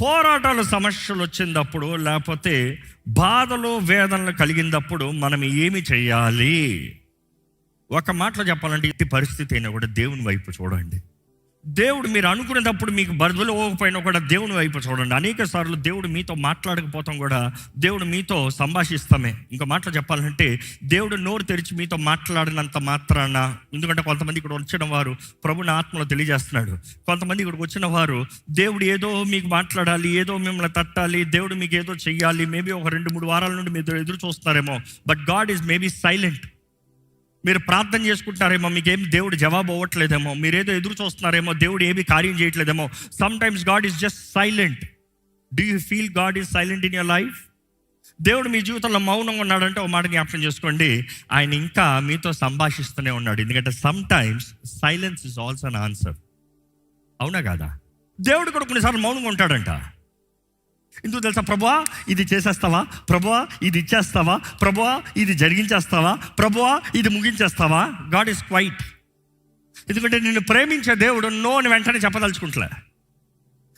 పోరాటాలు సమస్యలు వచ్చినప్పుడు, లేకపోతే బాధలు వేదనలు కలిగినప్పుడు మనం ఏమి చేయాలి? ఒక మాటలో చెప్పాలంటే, ఈ పరిస్థితి అయినా కూడా దేవుని వైపు చూడండి. దేవుడు మీరు అనుకునేటప్పుడు మీకు బదులు పోకపోయినా కూడా దేవుని వైపు చూడండి. అనేక సార్లు దేవుడు మీతో మాట్లాడకపోతాం కూడా దేవుడు మీతో సంభాషిస్తామే. ఇంకో మాటలో చెప్పాలంటే, దేవుడు నోరు తెరిచి మీతో మాట్లాడినంత మాత్రాన, ఎందుకంటే కొంతమంది ఇక్కడ వచ్చిన వారు ప్రభుని ఆత్మలో తెలియజేస్తున్నాడు. కొంతమంది ఇక్కడికి వచ్చిన వారు దేవుడు ఏదో మీకు మాట్లాడాలి, ఏదో మిమ్మల్ని తట్టాలి, దేవుడు మీకు ఏదో చెయ్యాలి. మేబీ ఒక 2-3 వారాల నుండి మీరు ఎదురు చూస్తున్నారేమో. But God is maybe silent. మీరు ప్రార్థన చేసుకుంటారేమో, మీకేం దేవుడు జవాబు అవ్వట్లేదేమో, మీరేదో ఎదురు చూస్తున్నారేమో, దేవుడు ఏమీ కార్యం చేయట్లేదేమో. Sometimes God is just silent. Do you feel God is silent in your life? దేవుడు మీ జీవితంలో మౌనంగా ఉన్నాడంటే ఒక మాట జ్ఞాపకం చేసుకోండి, ఆయన ఇంకా మీతో సంభాషిస్తూనే ఉన్నాడు. ఎందుకంటే some times silence is also an answer. అవునా కాదా? దేవుడు కూడా కొన్నిసార్లు మౌనంగా ఉంటాడంట. ఎందుకు తెలుసా? ప్రభువా ఇది చేసేస్తావా? ప్రభువా ఇది ఇచ్చేస్తావా? ప్రభువా ఇది జరిగించేస్తావా? ప్రభువా ఇది ముగించేస్తావా? God is quiet. ఎందుకంటే నిన్ను ప్రేమించే దేవుడు నో అని వెంటనే చెప్పదలుచుకుంటలే.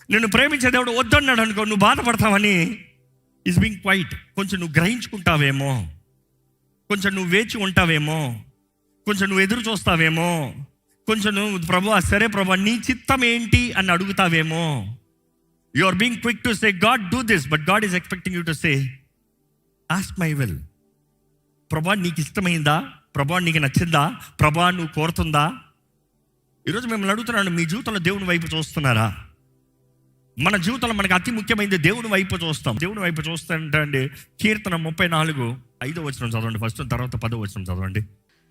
నిన్ను ప్రేమించే దేవుడు వద్దన్నాడు అనుకో, నువ్వు బాధపడతావని ఈజ్ బీయింగ్ క్వైట్. కొంచెం నువ్వు గ్రహించుకుంటావేమో, కొంచెం నువ్వు వేచి ఉంటావేమో, కొంచెం నువ్వు ఎదురు చూస్తావేమో, కొంచెం నువ్వు ప్రభువా సరే ప్రభువా నీ చిత్తం ఏంటి అని అడుగుతావేమో. You are being quick to say, God do this, but God is expecting you to say, ask my will. ప్రభా నీకు ఇష్టమైందా? ప్రభా నీకు నచ్చిందా? ప్రభా నువ్వు కోరుతుందా? ఈరోజు మిమ్మల్ని అడుగుతున్నాను, మీ జీవితంలో దేవుని వైపు చూస్తున్నారా? మన జీవితంలో మనకు అతి ముఖ్యమైనది దేవుని వైపు చూస్తాం. దేవుని వైపు చూస్తాంటే కీర్తన 34:5 చదవండి ఫస్ట్, తర్వాత 10 చదవండి.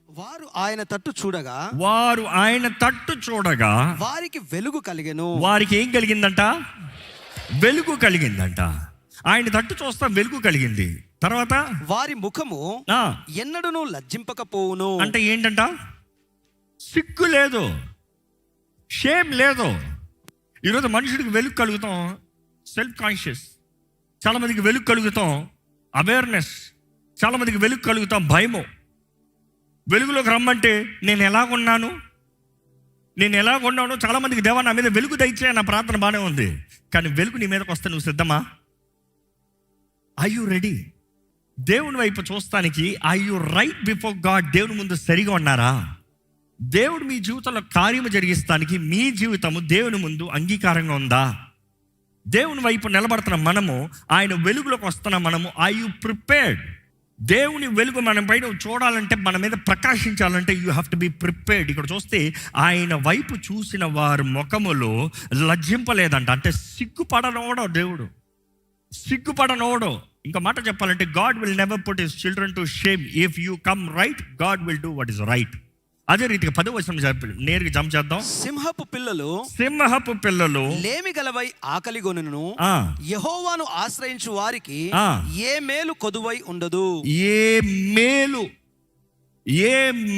వారు ఆయన తట్టు చూడగా వారికి వెలుగు కలిగెను. వారికి ఏం కలిగిందంట? వెలుగు కలిగిందంట. ఆయన తట్టు చూస్తా వెలుగు కలిగింది. తర్వాత వారి ముఖము ఎన్నడూను లజ్జింపకపోవును. అంటే ఏంటంట? సిగ్గు లేదు, షేమ్ లేదు. ఈరోజు మనుషుడికి వెలుగు కలుగుతాం సెల్ఫ్ కాన్షియస్, చాలా మందికి వెలుగు కలుగుతాం అవేర్నెస్, చాలా మందికి వెలుగు కలుగుతాం భయము. వెలుగులోకి రమ్మంటే నేను ఎలాగున్నాను చాలా మందికి దేవా నా మీద వెలుగు దయచే నా ప్రార్థన బాగానే ఉంది. కానీ వెలుగు నీ మీదకి వస్తే నువ్వు సిద్ధమా? Are you ready? దేవుని వైపు చూస్తానికి are you right before God? దేవుని ముందు సరిగా ఉన్నారా? దేవుడు మీ జీవితంలో కార్యము జరిగిస్తానికి మీ జీవితము దేవుని ముందు అంగీకారంగా ఉందా? దేవుని వైపు నిలబడుతున్న మనము, ఆయన వెలుగులోకి వస్తున్న మనము, ఆర్ యు ప్రిపేర్డ్? దేవుని వెలుగు మన పైన చూడాలంటే, మన మీద ప్రకాశించాలంటే you have to be prepared. ఇక్కడ చూస్తే ఆయన వైపు చూసిన వారి ముఖములో లజ్జింపలేదంట. అంటే సిగ్గుపడనోడో దేవుడు, సిగ్గుపడనోడో. ఇంకా మాట చెప్పాలంటే, God will never put his children to shame. If you come right, God will do what is right. అదే రీతిగా 10 నేరుగా జంప్ చేద్దాం. సింహపు పిల్లలు లేమి గలవై ఆకలి గొనును, యెహోవాను ఆశ్రయించు వారికి ఏ మేలు కొదువై ఉండదు. ఏ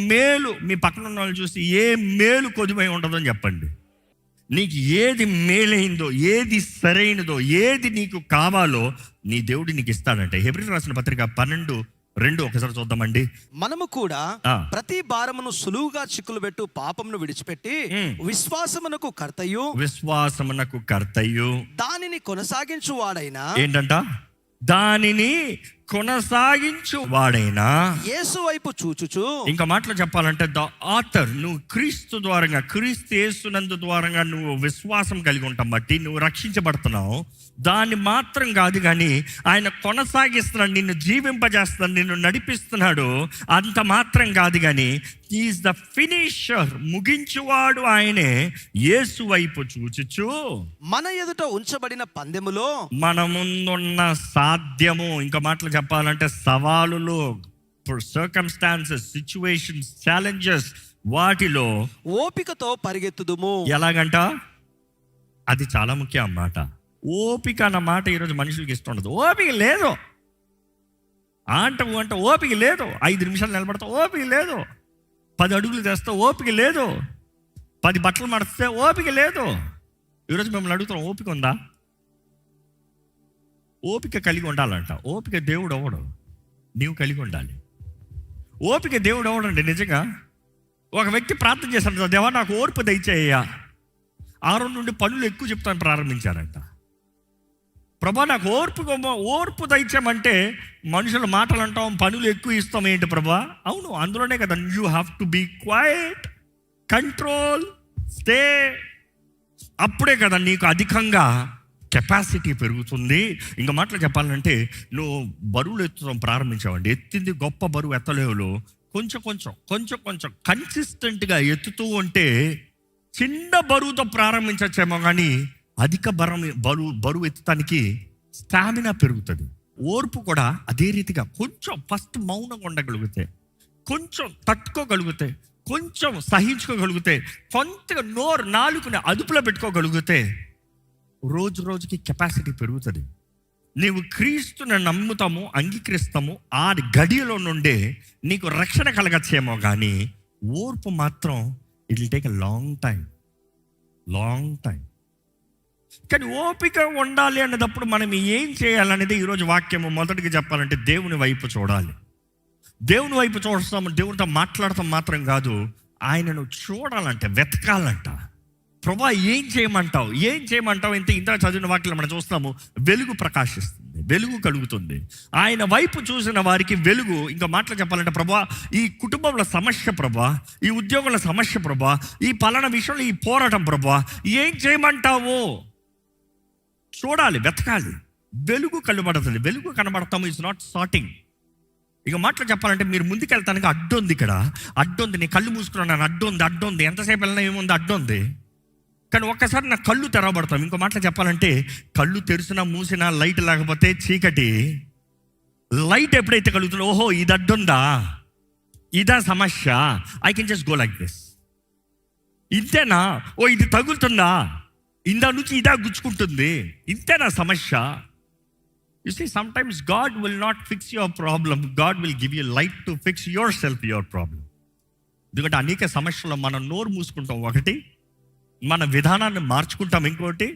మేలు మీ పక్కన ఉన్న వాళ్ళు చూసి ఏ మేలు కొదువై ఉండదు అని చెప్పండి. నీకు ఏది మేలైందో, ఏది సరైనదో, ఏది నీకు కావాలో నీ దేవుడు నీకు ఇస్తాడంటే. హెబ్రీయులకు రాసిన పత్రిక 12:2 ఒకసారి చూద్దామండి. మనము కూడా ప్రతి భారమును సులువుగా చిక్కులు పెట్టు పాపమును విడిచిపెట్టి విశ్వాసమునకు కర్తయు దానిని కొనసాగించు వాడైనా, ఏంటంట? దానిని కొనసాగించు వాడైనా యేసు వైపు చూచుచు. ఇంకా మాటలు చెప్పాలంటే, ద ఆథర్, నువ్వు క్రీస్తు యేసునందు ద్వారంగా నువ్వు విశ్వాసం కలిగి ఉంటాం బట్టి నువ్వు రక్షించబడుతున్నావు. దాన్ని మాత్రం కాదు కానీ ఆయన కొనసాగిస్తున్నాడు, నిన్ను జీవింపజేస్తున్నాడు, నిన్ను నడిపిస్తున్నాడు. అంత మాత్రం కాదు కానీ ఈజ్ ద ఫినిషర్, ముగించువాడు ఆయనే. యేసు వైపు చూచుచు మన ఎదుట ఉంచబడిన పందెములో, మన ముందున్న సాధ్యము, ఇంకా మాటలు చెప్పాలంటే సవాలులు, సర్కమ్స్టాన్సెస్, సిచ్యువేషన్స్, ఛాలెంజెస్, వాటిలో ఓపికతో పరిగెత్తుదుము. ఎలాగంట? అది చాలా ముఖ్యం అన్నమాట. ఓపిక అన్న మాట ఈరోజు మనుషులకి ఇష్టం ఉండదు. ఓపిక లేదు అంటే ఓపిక లేదు. 5 నిమిషాలు నిలబడతా ఓపిక లేదు. 10 అడుగులు తెస్తా ఓపిక లేదు. 10 బట్టలు మడిస్తే ఓపిక లేదు. ఈరోజు మిమ్మల్ని అడుగుతాం, ఓపిక ఉందా? ఓపిక కలిగి ఉండాలంట. ఓపిక దేవుడు అవ్వడు, నీవు కలిగి ఉండాలి. ఓపిక దేవుడు అవ్వడండి. నిజంగా ఒక వ్యక్తి ప్రార్థన చేశాడు, దేవా నాకు ఓర్పు దయచేయ్యా. 6 నుండి పనులు ఎక్కువ చెప్తాను ప్రారంభించారంట. ప్రభా నాకు ఓర్పు దయచేయమంటే మనుషుల మాటలు అంటాం, పనులు ఎక్కువ ఇస్తాం. ఏంటి ప్రభా? అవును, అందులోనే కదా you have to be quiet, control, stay. అప్పుడే కదా నీకు అధికంగా కెపాసిటీ పెరుగుతుంది. ఇంకా మాటలు చెప్పాలంటే నువ్వు బరువులు ఎత్తడం ప్రారంభించావండి, ఎత్తింది గొప్ప బరువు ఎత్తలేవులు, కొంచెం కన్సిస్టెంట్గా ఎత్తుతూ ఉంటే చిన్న బరువుతో ప్రారంభించచ్చేమో, కానీ అధిక బరువు ఎత్తడానికి స్టామినా పెరుగుతుంది. ఓర్పు కూడా అదే రీతిగా కొంచెం ఫస్ట్ మౌనంగా ఉండగలిగితే, కొంచెం తట్టుకోగలిగితే, కొంచెం సహించుకోగలిగితే, కొంతగా నాలుగుని అదుపులో పెట్టుకోగలిగితే రోజు రోజుకి కెపాసిటీ పెరుగుతుంది. నీవు క్రీస్తుని నమ్ముతాము, అంగీకరిస్తాము, ఆ గడియలో నుండే నీకు రక్షణ కలగచ్చేమో, కానీ ఓర్పు మాత్రం it will take a long time. కానీ ఓపిక ఉండాలి అన్నదప్పుడు మనం ఏం చేయాలనేది ఈరోజు వాక్యము మొదటిగా చెప్పాలంటే దేవుని వైపు చూడాలి. దేవుని వైపు చూస్తాము, దేవునితో మాట్లాడటం మాత్రం కాదు, ఆయనను చూడాలంటే వెతకాలంట. ప్రభా ఏం చేయమంటావు ఇంత ఇంత చదివిన వాక్యం మనం చూస్తాము. వెలుగు ప్రకాశిస్తుంది, వెలుగు కలుగుతుంది. ఆయన వైపు చూసిన వారికి వెలుగు. ఇంకా మాటలు చెప్పాలంటే ప్రభా ఈ కుటుంబంలో సమస్య ప్రభా, ఈ ఉద్యోగంలో సమస్య ప్రభా, ఈ పలానా విషయంలో ఈ పోరాటం ప్రభా, ఏం చేయమంటావు చూడాలి, వెతకాలి. వెలుగు కనబడుతుంది. వెలుగు కనబడతాము ఇస్ నాట్ సార్టింగ్. ఇక మాటలు చెప్పాలంటే మీరు ముందుకెళ్తానికి అడ్డు ఉంది, ఇక్కడ అడ్డు ఉంది. నేను కళ్ళు మూసుకున్నాను, అడ్డు ఉంది. ఎంతసేపు వెళ్ళినా ఏముంది, అడ్డు ఉంది. కానీ ఒక్కసారి నా కళ్ళు తెరవబడతాం. ఇంకో మాటలు చెప్పాలంటే కళ్ళు తెరిచినా మూసినా లైట్ లేకపోతే చీకటి. లైట్ ఎప్పుడైతే కలుగుతుందో, ఓహో ఇది అడ్డుందా, ఇదా సమస్య, I can just go like this. ఇంతేనా, ఓ ఇది తగులుతుందా, ఇందా నుంచి ఇదా గుచ్చుకుంటుంది, ఇంతేనా సమస్య. You see sometimes God will not fix your problem, God will give you light to fix your self your problem. ఎందుకంటే అనేక సమస్యల్లో మనం నోరు మూసుకుంటాం, ఒకటి మన విధానాన్ని మార్చుకుంటాం, ఇంకోటి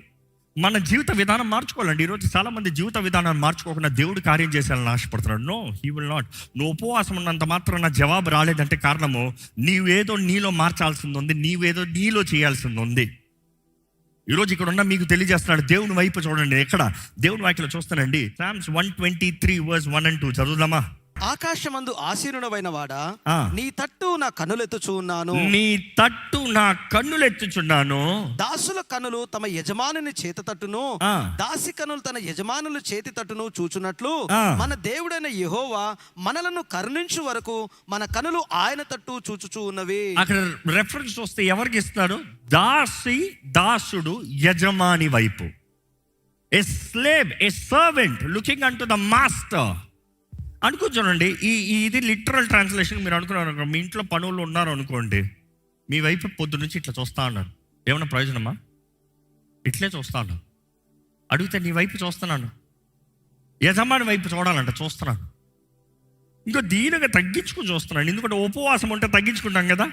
మన జీవిత విధానం మార్చుకోవాలండి. ఈరోజు చాలామంది జీవిత విధానాన్ని మార్చుకోకుండా దేవుడు కార్యం చేసేయాలని ఆశపడుతున్నాడు. No, he will not. నువ్వు ఉపవాసం ఉన్నంత మాత్రం నా జవాబు రాలేదంటే కారణము నీవేదో నీలో మార్చాల్సింది ఉంది, నీవేదో నీలో చేయాల్సింది ఉంది. ఈరోజు ఇక్కడ ఉన్న మీకు తెలియజేస్తున్నాడు, దేవుని వైపు చూడండి. ఎక్కడ దేవుని వాక్యలో చూస్తానండి, Psalms 123 verse 1 and 2 చదువుదామా? ఆకాశమందు ఆసీనుడవైన వాడా, నీ తట్టు నా కన్నులెత్తుచున్నాను, దాసుల కన్నులు తమ యజమానుని చేతి తట్టును, దాసి కన్నులు తన యజమానుల చేతి తట్టును చూచున్నట్లు మన దేవుడైన యెహోవా మనలను కరుణించు వరకు మన కన్నులు ఆయన తట్టు చూచుచూ ఉన్నవి. అక్కడ రెఫరెన్స్ వస్తే ఎవరికి ఇస్తున్నాడు? దాసుడు యజమాని వైపు. A slave, A servant looking an to the master. అనుకోండి, ఇది లిటరల్ ట్రాన్స్లేషన్. మీరు అనుకున్నారు, మీ ఇంట్లో పనులు ఉన్నారు అనుకోండి, మీ వైపు పొద్దు నుంచి ఇట్లా చూస్తా ఉన్నారు, ఏమన్నా ప్రయోజనమా? ఇట్లే చూస్తా ఉన్నాను. అడిగితే నీ వైపు చూస్తున్నాను, యజమాని వైపు చూస్తున్నాను. ఇంకో దీనిగా తగ్గించుకుని చూస్తున్నాను. ఎందుకంటే ఉపవాసం ఉంటే తగ్గించుకుంటాం కదా,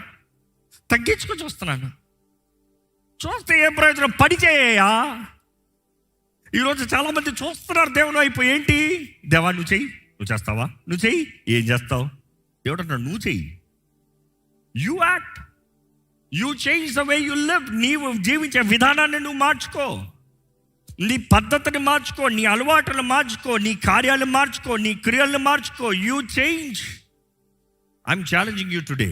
తగ్గించుకుని చూస్తున్నాను. చూస్తే ఏం ప్రయోజనం? పని చేయ. ఈరోజు చాలామంది చూస్తున్నారు దేవుని వైపు. ఏంటి దేవా నువ్వు చెయ్యి, నువ్వు చేస్తావా, నువ్వు చెయ్యి, ఏం చేస్తావు? దేవుడు అంటున్నాడు నువ్వు చెయ్యి. You act, you change the way you live. నీవు జీవించే విధానాన్ని నువ్వు మార్చుకో, నీ పద్ధతిని మార్చుకో, నీ అలవాటులు మార్చుకో, నీ కార్యాలు మార్చుకో, నీ క్రియలను మార్చుకో. You change. I'm challenging you today.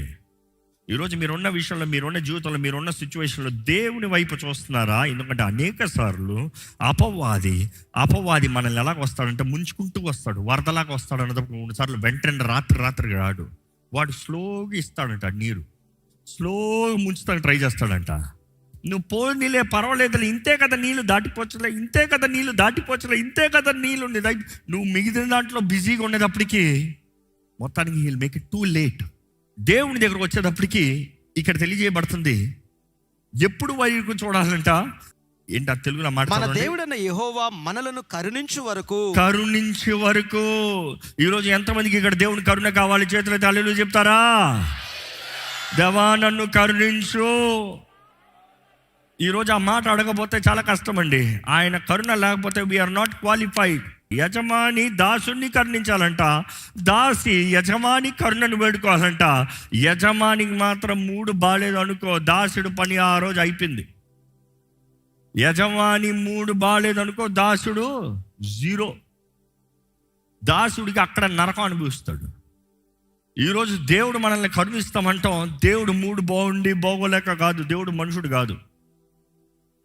ఈరోజు మీరున్న విషయంలో, మీరున్న జీవితంలో, మీరున్న సిచ్యువేషన్లో దేవుని వైపు చూస్తున్నారా? ఎందుకంటే అనేక సార్లు అపవాది మనల్ని ఎలాగ వస్తాడంటే ముంచుకుంటూ వస్తాడు, వరదలాగా వస్తాడు. అన్నప్పుడు 3 సార్లు వెంటనే రాత్రి రాడు. వాడు స్లోగా ఇస్తాడంట నీరు, స్లోగా ముంచుతానికి ట్రై చేస్తాడంట. నువ్వు పోనీలే పర్వాలేదు, ఇంతే కదా నీళ్ళు దాటిపోవచ్చులే, ఇంతే కదా నీళ్ళు నువ్వు మిగిలిన దాంట్లో బిజీగా ఉండేటప్పటికి మొత్తానికి heal make it too late. దేవుని దగ్గరకు వచ్చేటప్పటికి ఇక్కడ తెలియజేయబడుతుంది ఎప్పుడు వైపు చూడాలంట. ఏంటి తెలుగులో మాట? మన దేవుడైన యెహోవా మనలను కరుణించు వరకు. ఈరోజు ఎంతమందికి ఇక్కడ దేవుని కరుణ కావాలి? చేతులైతే హల్లెలూయా చెప్తారా? దేవా నన్ను కరుణించు. ఈరోజు ఆ మాట అడగపోతే చాలా కష్టం అండి. ఆయన కరుణ లేకపోతే వీఆర్ నాట్ క్వాలిఫైడ్. యజమాని దాసుని కరుణించాలంట, దాసి యజమాని కరుణను వేడుకోవాలంట. యజమానికి మాత్రం 3 బాలేదు అనుకో, దాసుడు పని ఆ రోజు అయిపోయింది. యజమాని 3 బాగాలేదనుకో, దాసుడు 0. దాసుడికి అక్కడ నరకం అనుభవిస్తాడు. ఈరోజు దేవుడు మనల్ని కరుణిస్తామంటాం. దేవుడు 3 బాగుండి బాగోలేక కాదు. దేవుడు మనుషుడు కాదు,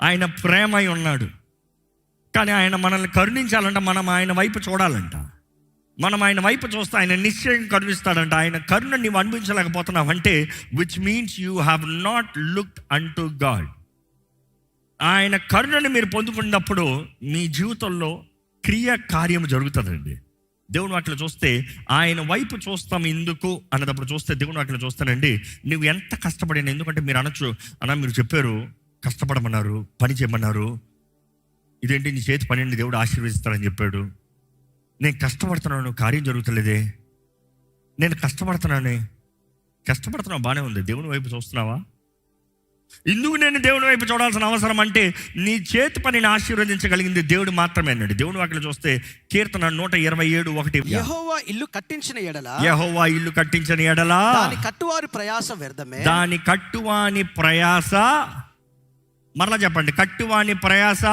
ఆయన ప్రేమై ఉన్నాడు. కానీ ఆయన మనల్ని కరుణించాలంట, మనం ఆయన వైపు చూడాలంట. మనం ఆయన వైపు చూస్తే ఆయన నిశ్చయం కరుణిస్తాడంట. ఆయన కరుణ నీవు అనుభవించలేకపోతున్నావు అంటే which means you have not looked unto God. ఆయన కరుణని మీరు పొందుకున్నప్పుడు మీ జీవితంలో కార్యం జరుగుతుందండి. దేవుని వాటిలో చూస్తే ఆయన వైపు చూస్తాం ఎందుకు అన్నదప్పుడు చూస్తే దేవుని వాటిలో చూస్తానండి, నువ్వు ఎంత కష్టపడినా. ఎందుకంటే మీరు అనొచ్చు, అన్న మీరు చెప్పారు కష్టపడమన్నారు, పని చేయమన్నారు, ఇదేంటి నీ చేతి పనిని దేవుడు ఆశీర్వదిస్తాడని చెప్పాడు. నేను కష్టపడుతున్నాను, కార్యం జరుగుతలేదే. నేను కష్టపడుతున్నావు బాగానే ఉంది, దేవుని వైపు చూస్తున్నావా? ఎందుకు నేను దేవుని వైపు చూడాల్సిన అవసరం అంటే నీ చేతి పనిని ఆశీర్వదించగలిగింది దేవుడు మాత్రమే అన్నాడు. దేవుని వాక్యం చూస్తే కీర్తన 127:1, యెహోవా ఇల్లు కట్టించిన ఎడల దాని కట్టువారి ప్రయాస వ్యర్థమే. దాని కట్టువాని ప్రయాస, మరలా చెప్పండి, కట్టువాని ప్రయాస.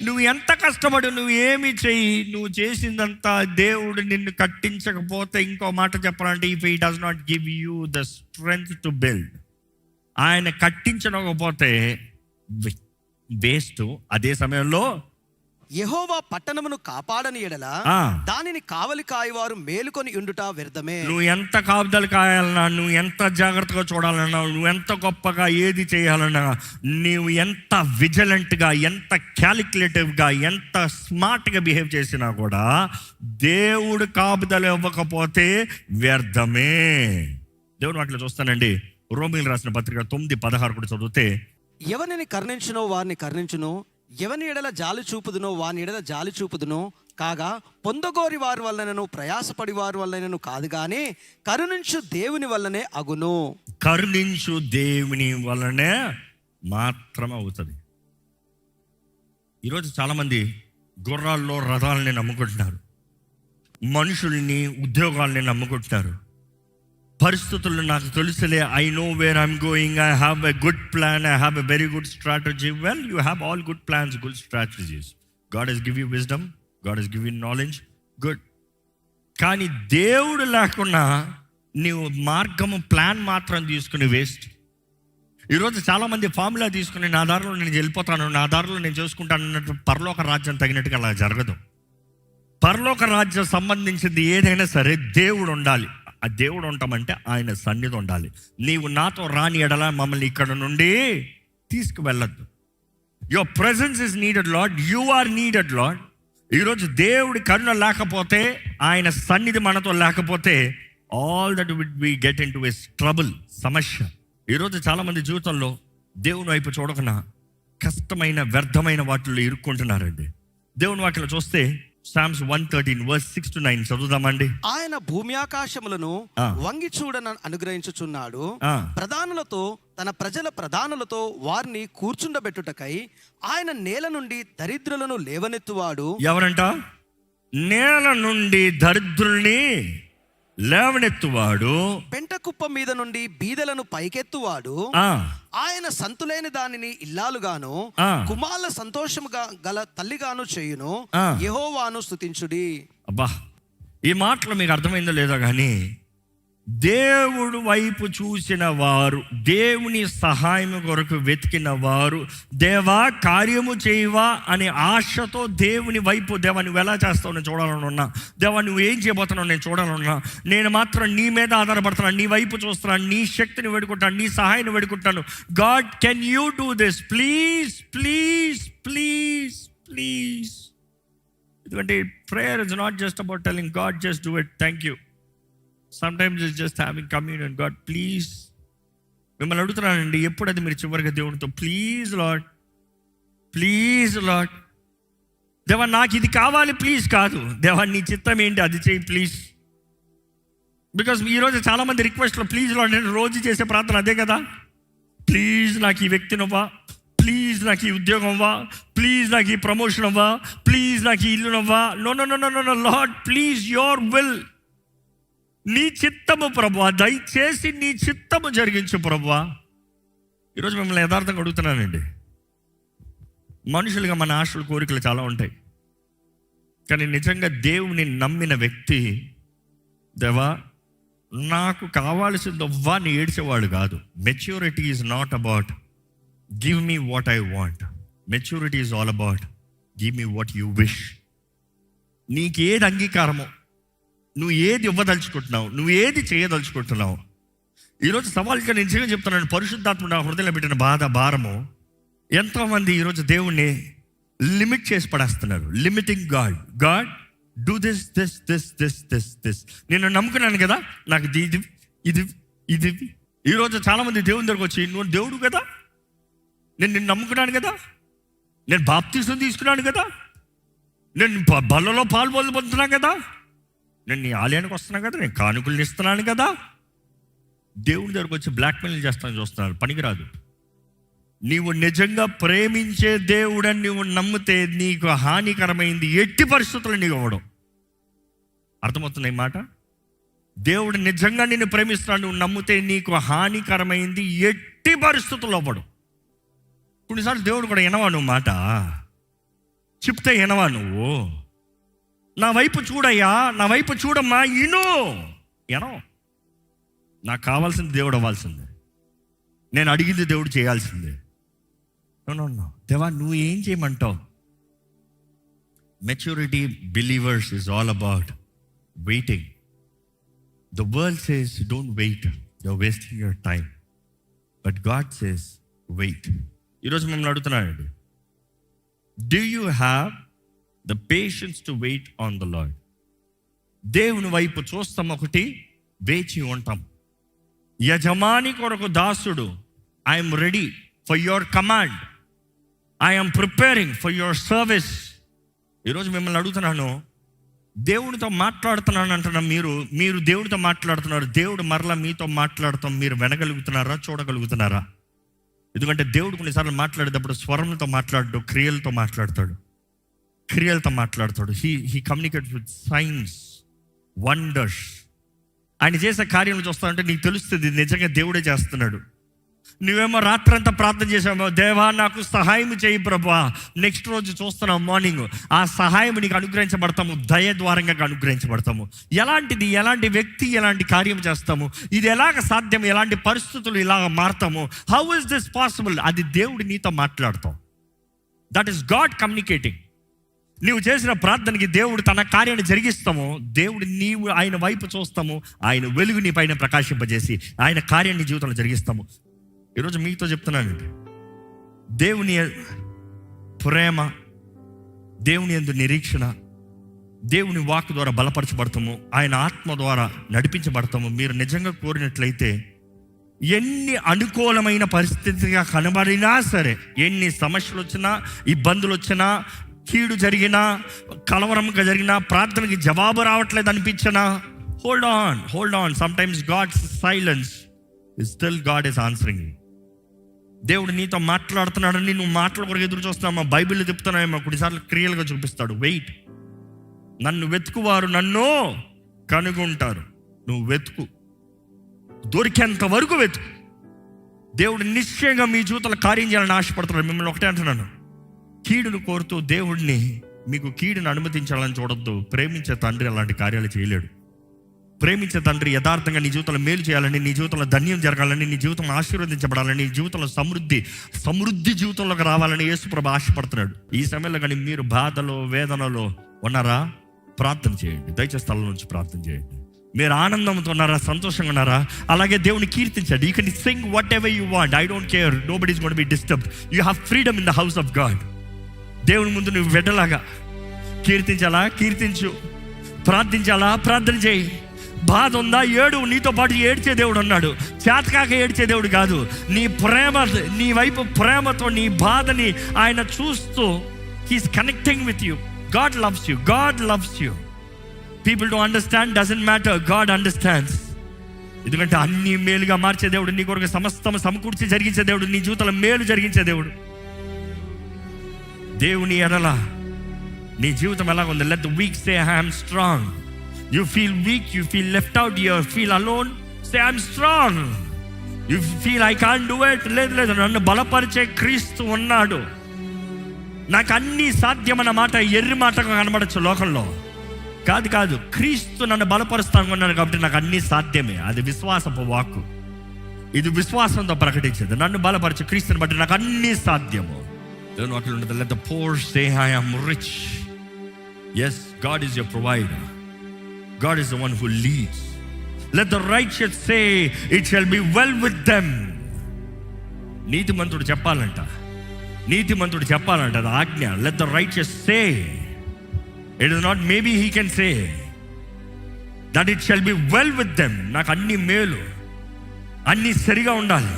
నువ్వు ఎంత కష్టపడు, నువ్వు ఏమి చెయ్యి, నువ్వు చేసిందంతా దేవుడు నిన్ను కట్టించకపోతే, ఇంకో మాట చెప్పాలంటే if he does not give you the strength to build, ఆయన కట్టించకపోతే వేస్ట్. అదే సమయంలో యెహోవా పట్టణమును కాపాడని ఎడల దానిని కావలి కాయవారు మేలుకొని ఉండుట వ్యర్థమే. నువ్వు ఎంత కాపుదలు కాయాలన్నా, నువ్వు ఎంత జాగ్రత్తగా చూడాలన్నా, నువ్వు ఎంత గొప్పగా ఏది చేయాలన్నా, నువ్వు ఎంత విజిలెంట్గా, ఎంత క్యాలిక్యులేటివ్గా, ఎంత స్మార్ట్గా బిహేవ్ చేసినా కూడా దేవుడు కాపుదలు ఇవ్వకపోతే వ్యర్థమే. దేవుడు వాటిలో చూస్తానండి. రోమీయులకు రాసిన పత్రిక 9:16 కూడా చదివితే, ఎవరిని కరుణించునో వారిని కరుణించును, ఎవని ఎడల జాలి చూపుదునో వాని ఎడల జాలి చూపుదును, కాగా పొందగోరి వారి వల్లనను ప్రయాసపడి వారి వల్లనను కాదు కానీ కరుణించు దేవుని వల్లనే అగును. కరుణించు దేవుని వల్లనే మాత్రమే అవుతుంది. ఈరోజు చాలామంది గుర్రాల్లో రథాలని నమ్ముకుంటున్నారు, మనుషుల్ని, ఉద్యోగాల్ని నమ్ముకుంటున్నారు. పరిస్థితులు నాకు తెలుసులే, I know where I'm going, I have a good plan, I have a very good strategy. Well, you have all good plans, good strategies. God he's give you wisdom, God he's give you knowledge, good. కానీ దేవుడు లేకుండా నీవు మార్గము, plan మాత్రం తీసుకుని waste. ఈరోజు చాలామంది formula తీసుకుని నా దారిలో నేను వెళ్ళిపోతాను, నా దారిలో నేను చేసుకుంటాను అన్నట్టు పరలోక రాజ్యం తగినట్టుగా అలా జరగదు. పరలోక రాజ్యం సంబంధించింది ఏదైనా సరే దేవుడు ఉండాలి. ఆ దేవుడు ఉంటామంటే ఆయన సన్నిధి ఉండాలి. నీవు నాతో రాని ఎడల మమ్మల్ని ఇక్కడ నుండి తీసుకువెళ్ళద్దు. Your presence is needed Lord, you are needed Lord. ఈరోజు దేవుడి కరుణ లేకపోతే, ఆయన సన్నిధి మనతో లేకపోతే, all that with we get into a trouble, సమస్య. ఈరోజు చాలామంది జీవితంలో దేవుని వైపు చూడకుండా కష్టమైన, వ్యర్థమైన వాటిల్లో ఇరుక్కుంటున్నారండి. దేవుని వాటిలో చూస్తే Psalms 113:6-9 చదువుదామండి. ఆయన భూమి ఆకాశములను వంగి చూడన అనుగ్రహించుచున్నాడు. ప్రధానులతో, తన ప్రజల ప్రధానులతో వారిని కూర్చుండబెట్టుటకై ఆయన నేల నుండి దరిద్రులను లేవనెత్తువాడు. ఎవరంట? నేల నుండి దరిద్రుల్ని లేవనెత్తువాడు. పెంట కుప్ప మీద నుండి బీదలను పైకెత్తువాడు. ఆయన సంతులైన దానిని ఇల్లాలుగాను, కుమారుల సంతోషముగా గల తల్లిగాను చేయును. యెహోవాను స్తుతించుడి. అబ్బా, ఈ మాటలు మీకు అర్థమైందో లేదో కానీ, దేవుడు వైపు చూసిన వారు, దేవుని సహాయం కొరకు వెతికిన వారు, దేవా కార్యము చేయవా అనే ఆశతో దేవుని వైపు, దేవా నువ్వు ఎలా చేస్తావు నేను చూడాలనున్నా, దేవా నువ్వు ఏం చేయబోతున్నావు నేను చూడాలనున్నా, నేను మాత్రం నీ మీద ఆధారపడుతున్నాను, నీ వైపు చూస్తున్నాను, నీ శక్తిని వేడుకుంటాను, నీ సహాయాన్ని వేడుకుంటాను. God can you do this please, please, please, please. ఎందుకంటే prayer is not just about telling God just do it, thank you. Sometimes it's just having communion. God, please. మిమ్మల్ని అడుగుతున్నానండి, ఎప్పుడు అది మీరు చివరిగా దేవునితో ప్లీజ్ లార్డ్, ప్లీజ్ లార్డ్, దేవా నాకు ఇది కావాలి ప్లీజ్ కాదు, దేవా నీ చిత్తం ఏంటి అది చేయి ప్లీజ్. బికాస్ ఈరోజు చాలామంది రిక్వెస్ట్లో ప్లీజ్ లార్డ్, నేను రోజు చేసే ప్రార్థన అదే కదా. ప్లీజ్ నాకు ఈ వ్యక్తినవ్వా, ప్లీజ్ నాకు ఈ ఉద్యోగం అవ్వా, ప్లీజ్ నాకు ఈ ప్రమోషన్ అవ్వా, ప్లీజ్ నాకు ఈ ఇల్లునవ్వా. No no no no no Lord, please your will, నీ చిత్తము ప్రభువా, దయచేసి నీ చిత్తము జరిగించు ప్రభువా. ఈరోజు మిమ్మల్ని యథార్థంగా అడుగుతున్నానండి, మనుషులుగా మన ఆశలు కోరికలు చాలా ఉంటాయి, కానీ నిజంగా దేవుని నమ్మిన వ్యక్తి, దేవా నాకు కావాల్సిందవ్వా అని ఏడ్చేవాడు కాదు. Maturity is not about give me what I want. Maturity is all about give me what you wish. నీకు ఏది అంగీకారమో, నువ్వు ఏది ఇవ్వదలుచుకుంటున్నావు, నువ్వు ఏది చేయదలుచుకుంటున్నావు. ఈరోజు సవాల్గా నేను నిజంగా చెప్తున్నాను, పరిశుద్ధాత్మ నా హృదయంలో పెట్టిన బాధ భారము. ఎంతోమంది ఈరోజు దేవుణ్ణి లిమిట్ చేసి పడేస్తున్నారు. Limiting God do this this this this this this. నేను నమ్ముకున్నాను కదా, నాకు ఇది ఇది ఇది. ఈరోజు చాలామంది దేవుని దగ్గరకు వచ్చి, నువ్వు దేవుడు కదా, నేను నిన్ను నమ్ముకున్నాను కదా, నేను బాప్తీసం తీసుకున్నాను కదా, నేను బల్లలో పొందుతున్నాను కదా, నేను నీ ఆలయానికి వస్తున్నాను కదా, నేను కానుకలు ఇస్తున్నాను కదా. దేవుని దగ్గరకు వచ్చి బ్లాక్మెయిల్ చేస్తాను చూస్తున్నారు. పనికిరాదు. నీవు నిజంగా ప్రేమించే దేవుడని నువ్వు నమ్మితే నీకు హానికరమైంది ఎట్టి పరిస్థితుల్లో నీకు అవ్వడం. అర్థమవుతుంది ఈ మాట? దేవుడు నిజంగా నిన్ను ప్రేమిస్తున్నాడు నువ్వు నమ్మితే నీకు హానికరమైంది ఎట్టి పరిస్థితుల్లో అవ్వడం. కొన్నిసార్లు దేవుడు కూడా వినవా నువ్వు మాట చెప్తే వినవా నువ్వు? నా వైపు చూడయ్యా, నా వైపు చూడమ్మా, వినో. నాకు కావాల్సింది దేవుడు అవ్వాల్సిందే, నేను అడిగింది దేవుడు చేయాల్సిందే. నో దేవా నువ్వు ఏం చేయమంటావు? Maturity believers is all about waiting. The world says don't wait, you are wasting your time, but God says wait. ఈరోజు మిమ్మల్ని అడుగుతున్నానండి, do you have the patience to wait on the Lord? దేవుని వైపు చూస్తాం, ఒకటి వేచి ఉంటాం. యజమాని కొరకు దాసుడు, I'm ready for your command, I'm preparing for your service. ఈరోజు మిమ్మల్ని అడుగుతున్నాను, దేవుడితో మాట్లాడుతున్నాను అంటున్నా, మీరు దేవుడితో మాట్లాడుతున్నారు, దేవుడు మరలా మీతో మాట్లాడతాం, మీరు వినగలుగుతున్నారా, చూడగలుగుతున్నారా? ఎందుకంటే దేవుడు కొన్నిసార్లు మాట్లాడేటప్పుడు స్వరంతో మాట్లాడు, క్రియలతో మాట్లాడతాడు. He communicates with science, wonders. ఆయన చేసే కార్యాలు చూస్తానంటే నీకు తెలుస్తుంది నిజంగా దేవుడే చేస్తున్నాడు. నువ్వేమో రాత్రంతా ప్రార్థన చేసామో, దేవా నాకు సహాయం చేయి ప్రభువా, నెక్స్ట్ రోజు చూస్తున్నావు మార్నింగ్ ఆ సహాయం నీకు అనుగ్రహించబడతాము, దయ ద్వారంగా అనుగ్రహించబడతాము. ఎలాంటి వ్యక్తి ఎలాంటి కార్యం చేస్తాము, ఇది ఎలాగ సాధ్యం, ఎలాంటి పరిస్థితులు ఇలాగ మారుతాము, హౌ ఇస్ దిస్ పాసిబుల్? అది దేవుడు నీతో మాట్లాడతాం. That is God communicating. నీవు చేసిన ప్రార్థనకి దేవుడు తన కార్యాన్ని జరిగిస్తాము, నీవు ఆయన వైపు చూస్తాము, ఆయన వెలుగు నీ పైన ప్రకాశింపజేసి ఆయన కార్యాన్ని జీవితంలో జరిగిస్తాము. ఈరోజు మీతో చెప్తున్నానండి, దేవుని ప్రేమ, దేవుని యందు నిరీక్షణ, దేవుని వాక్ ద్వారా బలపరచబడతాము, ఆయన ఆత్మ ద్వారా నడిపించబడతాము. మీరు నిజంగా కోరినట్లయితే ఎన్ని అనుకూలమైన పరిస్థితిగా కనబడినా సరే, ఎన్ని సమస్యలు వచ్చినా, ఇబ్బందులు వచ్చినా, కీడు జరిగినా, కలవరంగా జరిగినా, ప్రార్థనకి జవాబు రావట్లేదు అనిపించినా, hold on. Sometimes God's silence is still God is answering. దేవుడు నీతో మాట్లాడుతున్నాడని నువ్వు మాటల కొరకు ఎదురు చూస్తున్నామా, బైబిల్లో చెప్తున్నామేమో, కొన్నిసార్లు క్రియలుగా చూపిస్తాడు. వెయిట్. నన్ను వెతుకువారు నన్ను కనుగొంటారు. నువ్వు వెతుకు, దొరికేంత వరకు వెతుకు. దేవుడు నిశ్చయంగా మీ జీవితంలో కార్యం చేయాలని ఆశపడుతున్నాడు. మిమ్మల్ని ఒకటే అంటున్నాను, కీడును కోరుతూ దేవుడిని మీకు కీడును అనుమతించాలని చూడొద్దు. ప్రేమించే తండ్రి అలాంటి కార్యాలు చేయలేడు. ప్రేమించే తండ్రి యథార్థంగా నీ జీవితంలో మేలు చేయాలని, నీ జీవితంలో ధన్యం జరగాలని, నీ జీవితంలో ఆశీర్వదించబడాలని, నీ జీవితంలో సమృద్ధి జీవితంలోకి రావాలని యేసుప్రభు ఆశపడుతున్నాడు. ఈ సమయంలో కానీ మీరు బాధలో వేదనలో ఉన్నారా, ప్రార్థన చేయండి. దయచేసి స్థలం నుంచి ప్రార్థన చేయండి. మీరు ఆనందంతో ఉన్నారా, సంతోషంగా ఉన్నారా, అలాగే దేవుని కీర్తించండి. You can sing whatever you want, I don't care, nobody is going to be disturbed. You have freedom in the house of God. దేవుని ముందు నువ్వు వెడ్డలాగా కీర్తించాలా, కీర్తించు. ప్రార్థించాలా, ప్రార్థన చేయి. బాధ ఉందా, ఏడు. నీతో పాటు ఏడ్చే దేవుడు ఉన్నాడు. చేతకాక ఏడ్చే దేవుడు కాదు. నీ వైపు ప్రేమతో నీ బాధని ఆయన చూస్తూ, he's connecting with you. God loves you. People do understand, doesn't matter, God understands. ఎందుకంటే అన్ని మేలుగా మార్చే దేవుడు, నీ కొరకు సమస్తం సమకూర్చి జరిగించే దేవుడు, నీ జీవితంలో మేలు జరిగించే దేవుడు. దేవుని ఎడల నీ జీవితం ఎలా ఉంది? Let the week say I am strong. You feel week, you feel left out, you feel alone, say I am strong. You feel I can't do it, లేదు నన్ను బలపరిచే క్రీస్తు ఉన్నాడు. నాకు అన్నీ సాధ్యమన్న మాట ఎర్రి మాటగా కనబడచ్చు లోకంలో. కాదు, క్రీస్తు నన్ను బలపరుస్తాను అన్నాడు కాబట్టి నాకు అన్నీ సాధ్యమే. అది విశ్వాసపు వాక్కు. ఇది విశ్వాసంతో ప్రకటించేది. నన్ను బలపరచు క్రీస్తుని బట్టి నాకు అన్నీ సాధ్యము. దేవుని వాక్యం ఉంటుంది, let the poor say I am rich. Yes, God is your provider. God is the one who leads. Let the righteous say it shall be well with them. నీతిమంతుడు చెప్పాలంట అది ఆజ్ఞ. Let the righteous say. It is not maybe he can say that it shall be well with them. నాకు అన్ని మేలు, అన్ని సరిగా ఉండాలి.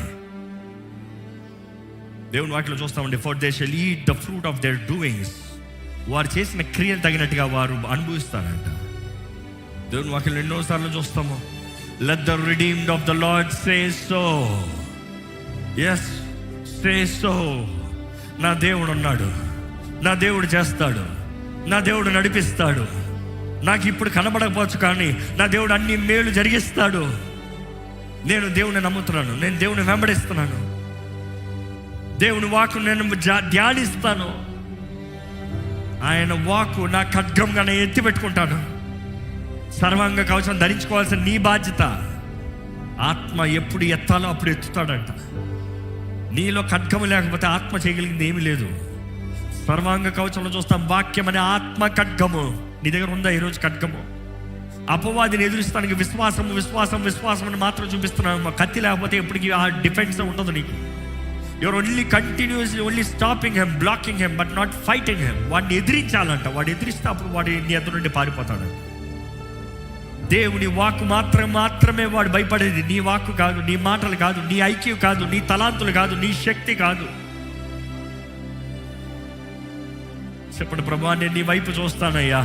దేవుని వాటిలో చూస్తామండి, for they shall eat the fruit of their doings. వారు చేసిన క్రియలు తగినట్టుగా వారు అనుభవిస్తారంట. దేవుని వాక్యం ఎన్నోసార్లు చూస్తాము, let the redeemed of the Lord say so. Yes, say so. నా దేవుడు ఉన్నాడు, నా దేవుడు చేస్తాడు, నా దేవుడు నడిపిస్తాడు. నాకు ఇప్పుడు కనబడకపోవచ్చు కానీ నా దేవుడు అన్ని మేలు జరిగిస్తాడు. నేను దేవుని నమ్ముతున్నాను, నేను దేవుని వెంబడిస్తున్నాను, దేవుని వాక్కు నేను ధ్యానిస్తాను. ఆయన వాక్కు నా ఖడ్గంగా నేను ఎత్తి పెట్టుకుంటాను. సర్వాంగ కవచం ధరించుకోవాల్సిన నీ బాధ్యత. ఆత్మ ఎప్పుడు ఎత్తాలో అప్పుడు ఎత్తుతాడంట. నీలో ఖడ్గము లేకపోతే ఆత్మ చేయగలిగింది ఏమీ లేదు. సర్వాంగ కవచంలో చూస్తాం, వాక్యం అనే ఆత్మ ఖడ్గము. నీ దగ్గర ఉందా ఈరోజు ఖడ్గము? అపవాదిని ఎదురిస్తానికి విశ్వాసం అని మాత్రం చూపిస్తున్నాను. కత్తి లేకపోతే ఎప్పటికీ ఆ డిఫెన్స్ ఉండదు నీకు. You're only continuously only stopping him, blocking him, but not fighting him. వాడిని ఎదిరించాలంట. వాడు ఎదిరిస్తే అప్పుడు వాడు నీ ఎదురు నుండి పారిపోతాడంట. దేవుని వాక్కు మాత్రమే వాడు భయపడేది. నీ వాక్కు కాదు, నీ మాటలు కాదు, నీ ఐక్యూ కాదు, నీ తలాంతులు కాదు, నీ శక్తి కాదు. చెప్పండి, ప్రభువా నేను నీ వైపు చూస్తానయ్యా,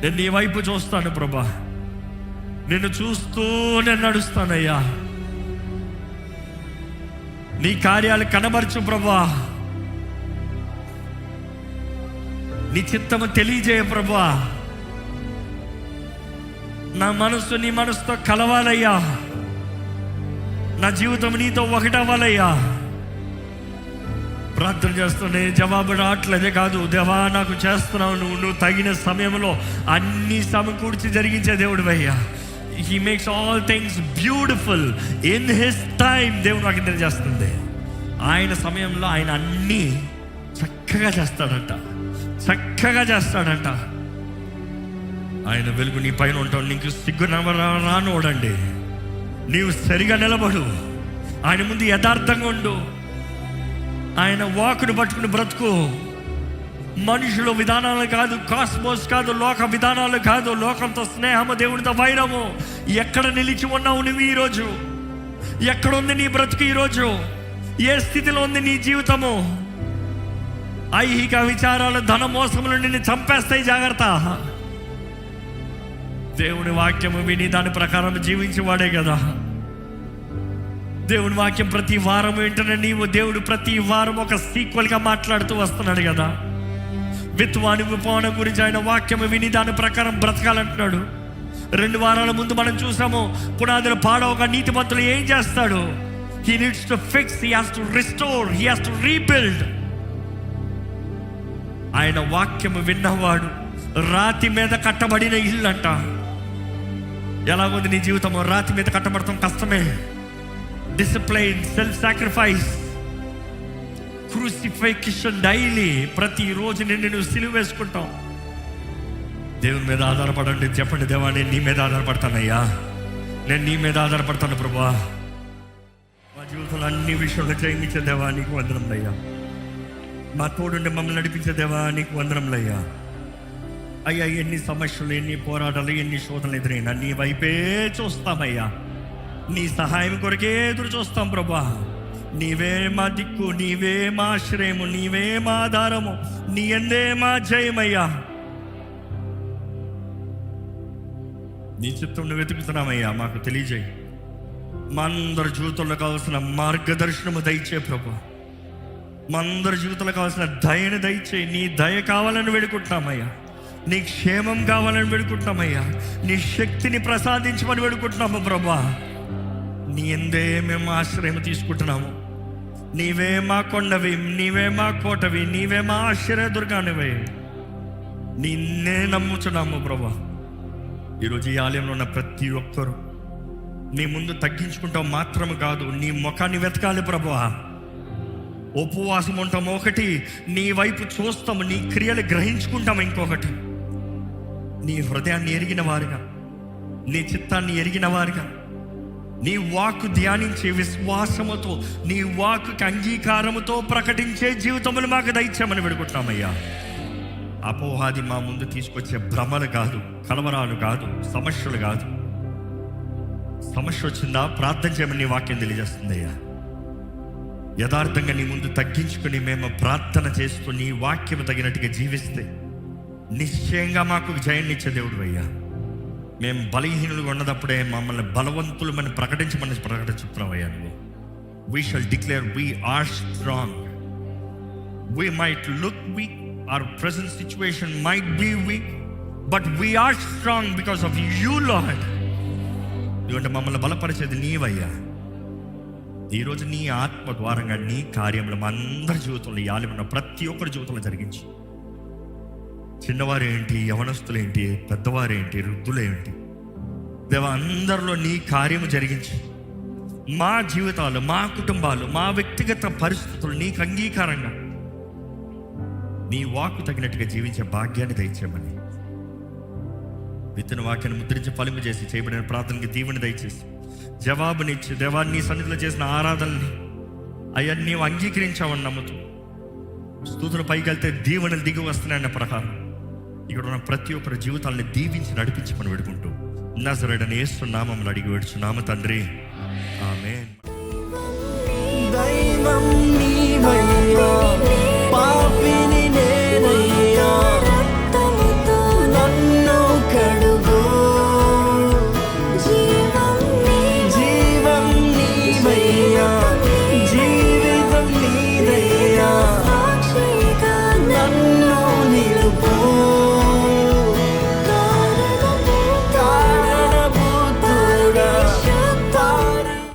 నేను నీ వైపు చూస్తాను ప్రభా, నిన్ను చూస్తూ నేను నడుస్తానయ్యా. నీ కార్యాలు కనబరచు ప్రభా, నీ చిత్తము తెలియజేయ ప్రభా. నా మనస్సు నీ మనసుతో కలవాలయ్యా, నా జీవితం నీతో ఒకటవ్వాలయ్యా. ప్రార్థన చేస్తూనే జవాబు రావట్లేదే కాదు, దేవా నాకు చేస్తున్నావు, నువ్వు తగిన సమయంలో అన్ని సమకూర్చి జరిగించే దేవుడు అయ్యా. He makes all things beautiful in his time. దేవుడు నాకు తెలియజేస్తుంది, ఆయన సమయంలో ఆయన అన్నీ చక్కగా చేస్తాడంట. ఆయన వెలుగు నీ పైన ఉంటావు. నీకు సిగ్గు రానోడండి, నీవు సరిగా నిలబడు, ఆయన ముందు యథార్థంగా ఉండు, ఆయన వాకును పట్టుకుని బ్రతుకు. మనుషుల విధానాలు కాదు, కాస్మోస్ కాదు, లోక విధానాలు కాదు, లోకంతో స్నేహము, దేవునితో వైరము. ఎక్కడ నిలిచి ఉన్నావు నువ్వు ఈరోజు? ఎక్కడుంది నీ బ్రతుకు ఈరోజు? ఏ స్థితిలో ఉంది నీ జీవితము? ఐహిక విచారాలు, ధన మోసములు నిన్ను చంపేస్తాయి, జాగ్రత్త. దేవుని వాక్యము విని దాని ప్రకారం జీవించేవాడే కదా. దేవుని వాక్యం ప్రతి వారం వింటున్న నీవు, దేవుడు ప్రతి వారం ఒక సీక్వెల్గా మాట్లాడుతూ వస్తున్నాడు కదా. విత్వాని విపవనం గురించి ఆయన వాక్యము విని దాని ప్రకారం బ్రతకాలంటున్నాడు. 2 వారాల ముందు మనం చూసాము, పునాదులు పాడవగా నీతిమంతులు ఏం చేస్తాడు? He needs to fix, he has to restore, he has to rebuild. ఆయన వాక్యము విన్నవాడు రాతి మీద కట్టబడిన ఇల్లు అంట. ఎలాగుంది నీ జీవితం? రాతి మీద కట్టబడతాం కష్టమే. Discipline, self sacrifice, crucifixion daily. ప్రతిరోజు నిన్ను సిలువ వేసుకుంటాం. దేవుని మీద ఆధారపడండి. చెప్పండి, దేవా నేను నీ మీద ఆధారపడతానయ్యా, నేను నీ మీద ఆధారపడతాను ప్రభా. మా జీవితంలో అన్ని విషయాలు జయించే దేవా నీకు వందనములయ్యా. మా తోడుండి మమ్మల్ని నడిపించే దేవా నీకు వందనములయ్యా. అయ్యా ఎన్ని సమస్యలు, ఎన్ని పోరాటాలు, ఎన్ని శోధనలు ఎదురైనా నీ వైపే చూస్తామయ్యా. నీ సహాయం కొరకే ఎదురు చూస్తాం ప్రభా. నీవే మా దిక్కు, నీవే మా ఆశ్రయము, నీవే మా ఆధారము, నీ యందే మా జయమయ్యా. నీ చిత్తం వెతుకుతున్నామయ్యా, మాకు తెలియజేయి. మా అందరి జీవితంలో కావాల్సిన మార్గదర్శనము దయచే ప్రభా. మా అందరి జీవితంలో కావాల్సిన దయను దయచేయి. నీ దయ కావాలని వేడుకుంటున్నామయ్యా, నీ క్షేమం కావాలని వేడుకుంటున్నామయ్యా, నీ శక్తిని ప్రసాదించమని వేడుకుంటున్నాము ప్రభా. నీ ఎందే మేము ఆశ్రయం తీసుకుంటున్నాము. నీవే మా కొండవి, నీవే మా కోటవి, నీవే మా ఆశ్చర్యదుర్గానివే. నిన్నే నమ్ముచున్నాము ప్రభా. ఈరోజు ఈ ఆలయంలో ఉన్న ప్రతి ఒక్కరూ నీ ముందు తగ్గించుకుంటాం మాత్రం కాదు, నీ ముఖాన్ని వెతకాలి ప్రభువా. ఉపవాసం ఉంటాము ఒకటి, నీ వైపు చూస్తాము, నీ క్రియలు గ్రహించుకుంటాము ఇంకొకటి. నీ హృదయాన్ని ఎరిగిన వారుగా, నీ చిత్తాన్ని ఎరిగిన వారుగా, నీ వాక్కు ధ్యానించే విశ్వాసముతో, నీ వాక్కుకి అంగీకారముతో ప్రకటించే జీవితములు మాకు దయచేయమని వేడుకుంటున్నామయ్యా. అపోహాది మా ముందు తీసుకొచ్చే భ్రమలు కాదు, కలవరాలు కాదు, సమస్యలు కాదు. సమస్య వచ్చిందా ప్రార్థన చేయమని నీ వాక్యం తెలియజేస్తుందయ్యా. యథార్థంగా నీ ముందు తగ్గించుకుని మేము ప్రార్థన చేస్తూ నీ వాక్యం తగినట్టుగా జీవిస్తే నిశ్చయంగా మాకు జయాన్నిచ్చే దేవుడు అయ్యా. మేము బలహీనులుగా ఉన్నదప్పుడే మమ్మల్ని బలవంతులమని ప్రకటించుకున్నావయ్యా. నువ్వు we shall declare we are strong. We might look weak, our present situation might be weak, but we are strong because of you, Lord. ఎందుకంటే మమ్మల్ని బలపరిచేది నీవయ్యా. ఈరోజు నీ ఆత్మ ద్వారంగా నీ కార్యములు మా అందరి జీవితంలో, యాలిమన్న ప్రతి ఒక్కరి జీవితంలో జరిగించి, చిన్నవారేంటి, యవనస్తులేంటి, పెద్దవారేంటి, వృద్ధులేంటి, దేవా అందరిలో నీ కార్యము జరిగించి మా జీవితాలు, మా కుటుంబాలు, మా వ్యక్తిగత పరిస్థితులు నీకు అంగీకారంగా నీ వాక్కు తగినట్టుగా జీవించే భాగ్యాన్ని దయచేయమని, విత్తన వాక్యాన్ని ముద్రించి ఫలింపు చేసి చేయబడిన ప్రార్థనకి దీవెని దయచేసి జవాబునిచ్చి, దేవాన్ని నీ సన్నిధిలో చేసిన ఆరాధనని అయ్యా నీవు అంగీకరించావని నమ్ముతూ స్తుతులు పైకి వెళ్తే దీవెనలు దిగి వస్తున్నాయన్న ప్రకారం ఇక్కడ ఉన్న ప్రతి ఒక్కరి జీవితాలను దీవించి నడిపించమని వేడుకుంటూ నజరేయుడైన యేసు నామములో అడిగి వేడుచున్నాము తండ్రి, ఆమేన్. దైవం నీవయ్యా.